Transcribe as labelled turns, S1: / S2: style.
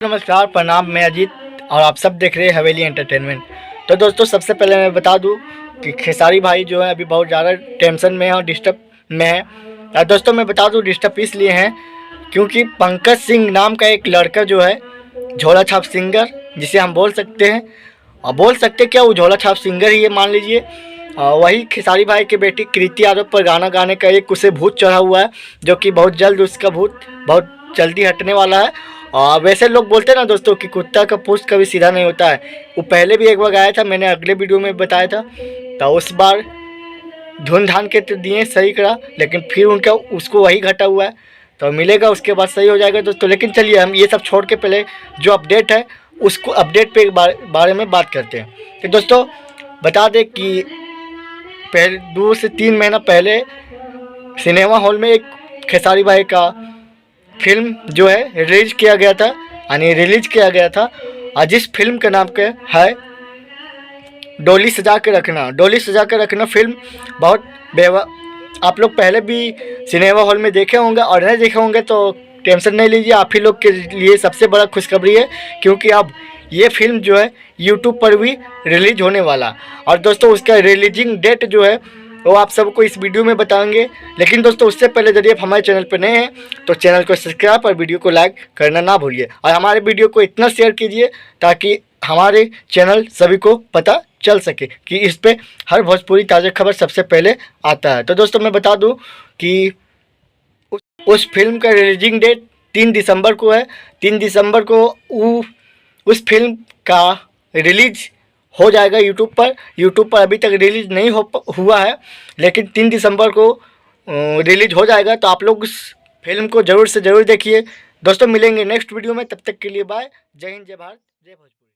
S1: नमस्कार, प्रणाम। मैं अजीत और आप सब देख रहे हैं हवेली एंटरटेनमेंट। तो दोस्तों, सबसे पहले मैं बता दूं कि खेसारी भाई जो है अभी बहुत ज़्यादा टेंशन में है और डिस्टर्ब में है। और दोस्तों मैं बता दूं, डिस्टर्ब इसलिए हैं क्योंकि पंकज सिंह नाम का एक लड़का जो है झोला छाप सिंगर, जिसे हम बोल सकते हैं, और बोल सकते क्या, वो झोला छाप सिंगर ही है मान लीजिए। वही खेसारी भाई की बेटी कृति यादव पर गाना गाने का एक उसे भूत चढ़ा हुआ है, जो कि बहुत जल्द उसका भूत बहुत जल्दी हटने वाला है। और वैसे लोग बोलते हैं ना दोस्तों कि कुत्ता का पूंछ कभी सीधा नहीं होता है। वो पहले भी एक बार गाया था, मैंने अगले वीडियो में बताया था। तो उस बार धुन धान के तो दिए सही करा, लेकिन फिर उनका उसको वही घटा हुआ है। तो मिलेगा, उसके बाद सही हो जाएगा दोस्तों। लेकिन चलिए हम ये सब छोड़ के पहले जो अपडेट है उसको अपडेट पे बारे में बात करते हैं। तो दोस्तों बता दें कि पहले 2 से 3 महीना पहले सिनेमा हॉल में एक खेसारी भाई का फिल्म जो है रिलीज किया गया था, यानी रिलीज किया गया था। और जिस फिल्म का नाम के है डोली सजा के रखना। डोली सजा के रखना फिल्म बहुत आप लोग पहले भी सिनेमा हॉल में देखे होंगे, और नहीं देखे होंगे तो टेंशन नहीं लीजिए, आप ही लोग के लिए सबसे बड़ा खुशखबरी है, क्योंकि अब ये फिल्म जो है यूट्यूब पर भी रिलीज होने वाला। और दोस्तों उसका रिलीजिंग डेट जो है वो आप सबको इस वीडियो में बताएंगे। लेकिन दोस्तों उससे पहले यदि आप हमारे चैनल पर नए हैं तो चैनल को सब्सक्राइब और वीडियो को लाइक करना ना भूलिए, और हमारे वीडियो को इतना शेयर कीजिए ताकि हमारे चैनल सभी को पता चल सके कि इस पे हर भोजपुरी ताज़ा खबर सबसे पहले आता है। तो दोस्तों मैं बता दूं कि उस फिल्म का रिलीजिंग डेट 3 दिसंबर को है। 3 दिसंबर को उस फिल्म का रिलीज हो जाएगा यूट्यूब पर। यूट्यूब पर अभी तक रिलीज नहीं हुआ है, लेकिन 3 दिसंबर को रिलीज हो जाएगा। तो आप लोग उस फिल्म को ज़रूर से ज़रूर देखिए। दोस्तों मिलेंगे नेक्स्ट वीडियो में, तब तक के लिए बाय। जय हिंद, जय भारत, जय भोजपुरी।